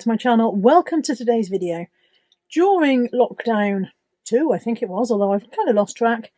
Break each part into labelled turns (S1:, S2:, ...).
S1: to my channel. Welcome to today's video. During lockdown 2, I think it was, although I've kind of lost track,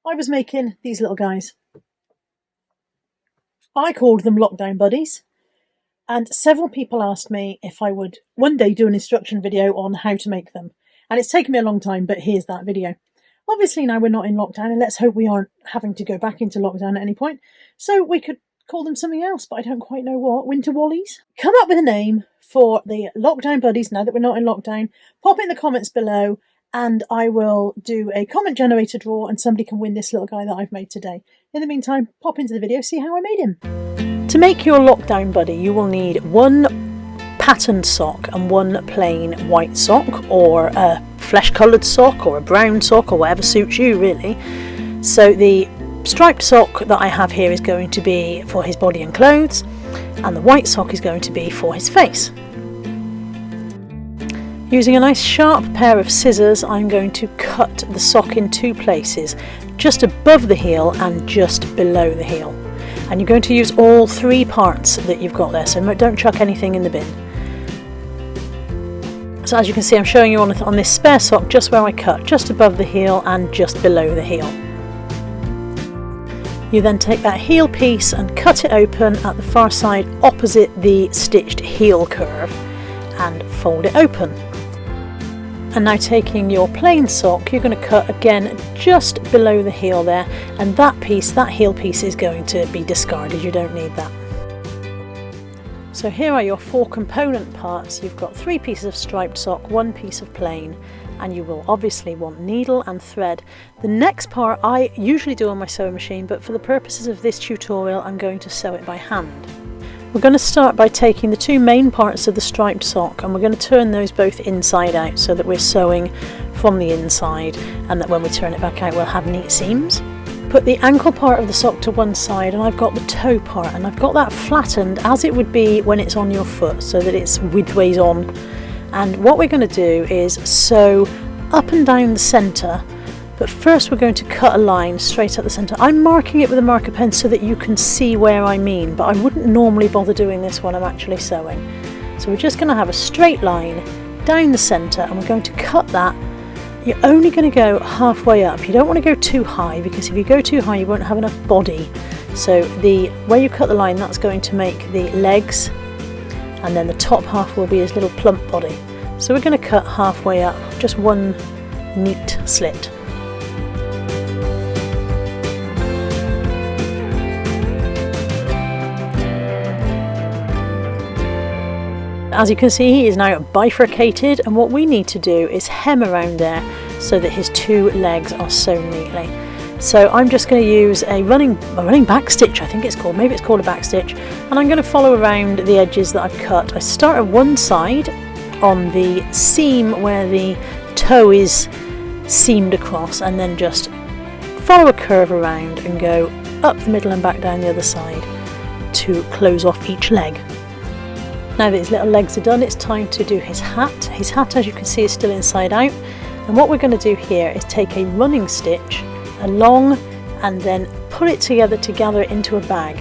S1: I was making these little guys. I called them lockdown buddies, and several people asked me if I would one day do an instruction video on how to make them. And it's taken me a long time, but here's that video. Obviously now we're not in lockdown, and let's hope we aren't having to go back into lockdown at any point. So we could call them something else, but I don't quite know what. Winter Wallies? Come up with a name for the lockdown buddies now that we're not in lockdown. Pop it in the comments below and I will do a comment generator draw and somebody can win this little guy that I've made today. In the meantime, pop into the video, see how I made him. To make your lockdown buddy, you will need one patterned sock and one plain white sock, or a flesh coloured sock or a brown sock, or whatever suits you really. So the striped sock that I have here is going to be for his body and clothes, and the white sock is going to be for his face. Using a nice sharp pair of scissors, I'm going to cut the sock in two places, just above the heel and just below the heel. And you're going to use all three parts that you've got there, so don't chuck anything in the bin. So as you can see, I'm showing you on this spare sock just where I cut, just above the heel and just below the heel. You then take that heel piece and cut it open at the far side opposite the stitched heel curve and fold it open. And now taking your plain sock, you're going to cut again just below the heel there, and that heel piece is going to be discarded. You don't need that. So here are your four component parts. You've got 3 pieces of striped sock, 1 piece of plain, and you will obviously want needle and thread. The next part I usually do on my sewing machine, but for the purposes of this tutorial I'm going to sew it by hand. We're going to start by taking the 2 main parts of the striped sock and we're going to turn those both inside out so that we're sewing from the inside, and that when we turn it back out we'll have neat seams. Put the ankle part of the sock to one side, and I've got the toe part, and I've got that flattened as it would be when it's on your foot, so that it's widthways on. And what we're going to do is sew up and down the centre, but first we're going to cut a line straight up the centre. I'm marking it with a marker pen so that you can see where I mean, but I wouldn't normally bother doing this when I'm actually sewing. So we're just going to have a straight line down the centre, and we're going to cut that. You're only going to go halfway up. You don't want to go too high, because if you go too high you won't have enough body. So where you cut the line, that's going to make the legs, and then the top half will be his little plump body. So we're going to cut halfway up, just one neat slit. As you can see, he is now bifurcated, and what we need to do is hem around there so that his 2 legs are sewn neatly. So I'm just going to use a running back stitch, I think it's called, maybe it's called a back stitch, and I'm going to follow around the edges that I've cut. I start at one side on the seam where the toe is seamed across, and then just follow a curve around and go up the middle and back down the other side to close off each leg. Now that his little legs are done, it's time to do his hat. His hat, as you can see, is still inside out, and what we're going to do here is take a running stitch along and then put it together to gather it into a bag.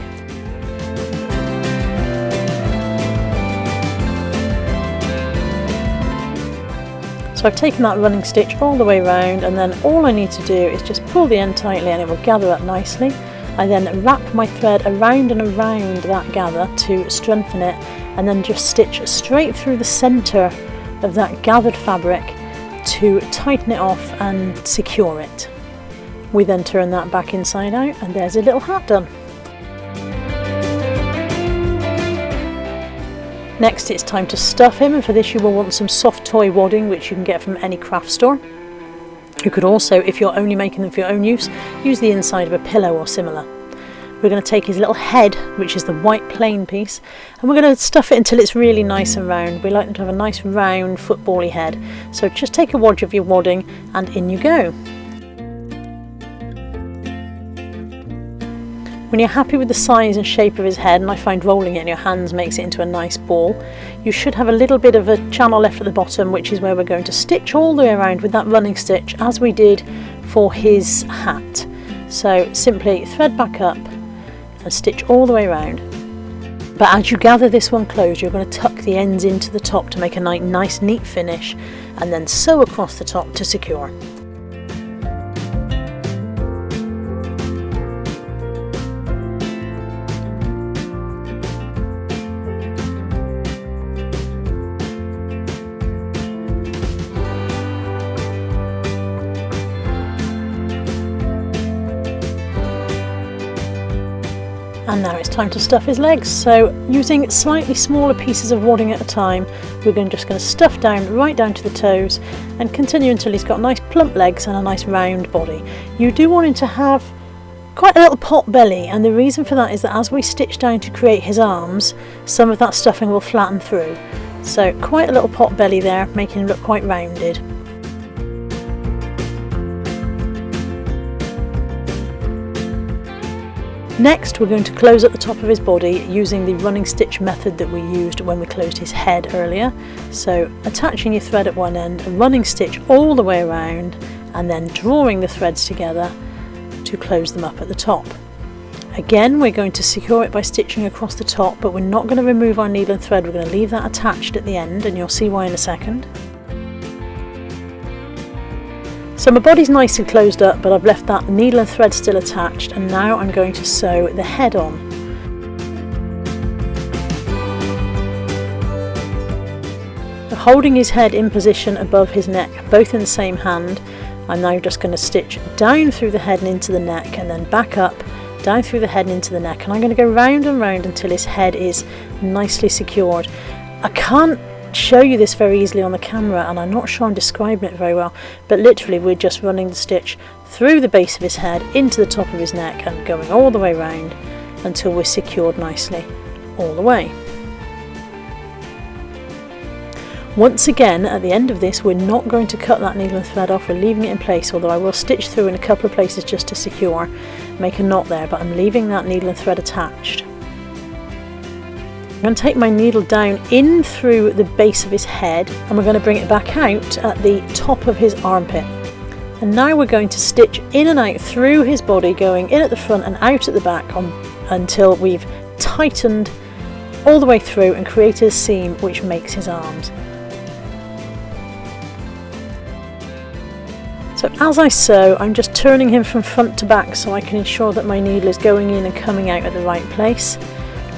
S1: So I've taken that running stitch all the way around, and then all I need to do is just pull the end tightly and it will gather up nicely. I then wrap my thread around and around that gather to strengthen it, and then just stitch straight through the centre of that gathered fabric to tighten it off and secure it. We then turn that back inside out, and there's a little hat done. Next it's time to stuff him, and for this you will want some soft toy wadding, which you can get from any craft store. You could also, if you're only making them for your own use the inside of a pillow or similar. We're going to take his little head, which is the white plain piece, and we're going to stuff it until it's really nice and round. We like them to have a nice round football-y head. So just take a wad of your wadding and in you go. When you're happy with the size and shape of his head, and I find rolling it in your hands makes it into a nice ball, you should have a little bit of a channel left at the bottom, which is where we're going to stitch all the way around with that running stitch as we did for his hat. So simply thread back up and stitch all the way around. But as you gather this one closed, you're going to tuck the ends into the top to make a nice neat finish, and then sew across the top to secure. And now it's time to stuff his legs. So using slightly smaller pieces of wadding at a time, we're just going to stuff down right down to the toes and continue until he's got nice plump legs and a nice round body. You do want him to have quite a little pot belly, and the reason for that is that as we stitch down to create his arms, some of that stuffing will flatten through. So quite a little pot belly there, making him look quite rounded. Next, we're going to close at the top of his body using the running stitch method that we used when we closed his head earlier. So attaching your thread at one end, a running stitch all the way around, and then drawing the threads together to close them up at the top. Again, we're going to secure it by stitching across the top, but we're not going to remove our needle and thread. We're going to leave that attached at the end, and you'll see why in a second. So my body's nice and closed up, but I've left that needle and thread still attached, and now I'm going to sew the head on. So holding his head in position above his neck, both in the same hand, I'm now just going to stitch down through the head and into the neck, and then back up, down through the head and into the neck, and I'm going to go round and round until his head is nicely secured. I can't show you this very easily on the camera, and I'm not sure I'm describing it very well, but literally we're just running the stitch through the base of his head into the top of his neck and going all the way round until we're secured nicely all the way. Once again, at the end of this, we're not going to cut that needle and thread off, we're leaving it in place, although I will stitch through in a couple of places just to secure, make a knot there, but I'm leaving that needle and thread attached. I'm going to take my needle down in through the base of his head, and we're going to bring it back out at the top of his armpit. And now we're going to stitch in and out through his body, going in at the front and out at the back until we've tightened all the way through and created a seam which makes his arms. So as I sew, I'm just turning him from front to back so I can ensure that my needle is going in and coming out at the right place.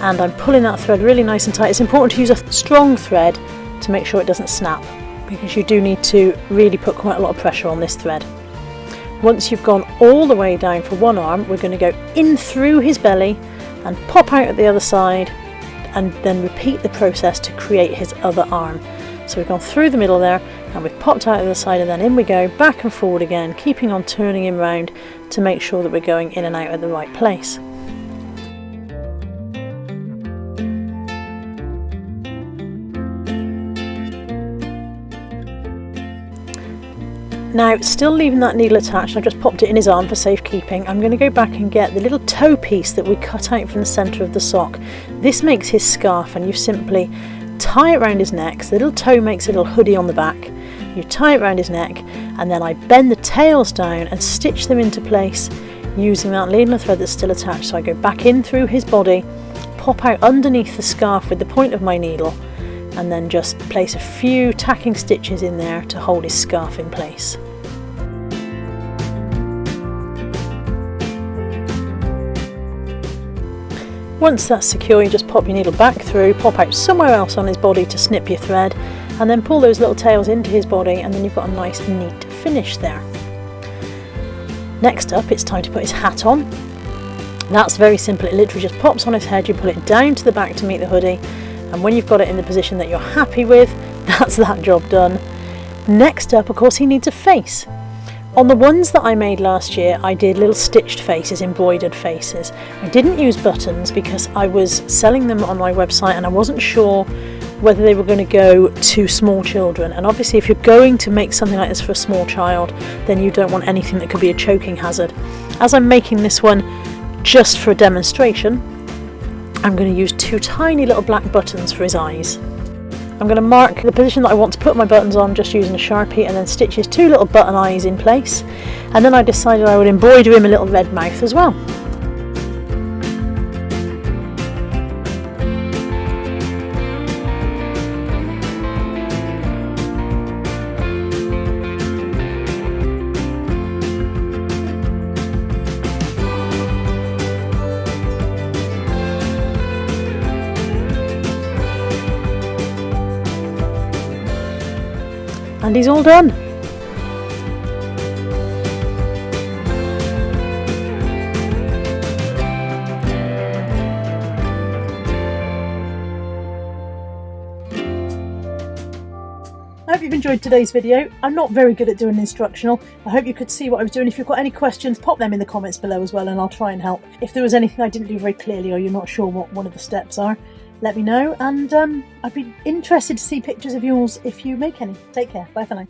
S1: And I'm pulling that thread really nice and tight. It's important to use a strong thread to make sure it doesn't snap, because you do need to really put quite a lot of pressure on this thread. Once you've gone all the way down for one arm, we're going to go in through his belly and pop out at the other side, and then repeat the process to create his other arm. So we've gone through the middle there, and we've popped out at the side, and then in we go, back and forward again, keeping on turning him round to make sure that we're going in and out at the right place. Now, still leaving that needle attached, I've just popped it in his arm for safekeeping. I'm going to go back and get the little toe piece that we cut out from the centre of the sock. This makes his scarf, and you simply tie it around his neck. So the little toe makes a little hoodie on the back. You tie it around his neck, and then I bend the tails down and stitch them into place using that needle and thread that's still attached. So I go back in through his body, pop out underneath the scarf with the point of my needle, and then just place a few tacking stitches in there to hold his scarf in place. Once that's secure, you just pop your needle back through, pop out somewhere else on his body to snip your thread, and then pull those little tails into his body, and then you've got a nice neat finish there. Next up, it's time to put his hat on. That's very simple. It literally just pops on his head, you pull it down to the back to meet the hoodie, and when you've got it in the position that you're happy with, that's that job done. Next up, of course, he needs a face. On the ones that I made last year, I did little stitched faces, embroidered faces. I didn't use buttons because I was selling them on my website and I wasn't sure whether they were going to go to small children. And obviously if you're going to make something like this for a small child, then you don't want anything that could be a choking hazard. As I'm making this one just for a demonstration, I'm going to use two tiny little black buttons for his eyes. I'm going to mark the position that I want to put my buttons on just using a Sharpie, and then stitch his two little button eyes in place, and then I decided I would embroider him a little red mouth as well. And he's all done. I hope you've enjoyed today's video. I'm not very good at doing an instructional. I hope you could see what I was doing. If you've got any questions, pop them in the comments below as well and I'll try and help. If there was anything I didn't do very clearly or you're not sure what one of the steps are, let me know, and I'd be interested to see pictures of yours if you make any. Take care. Bye for now.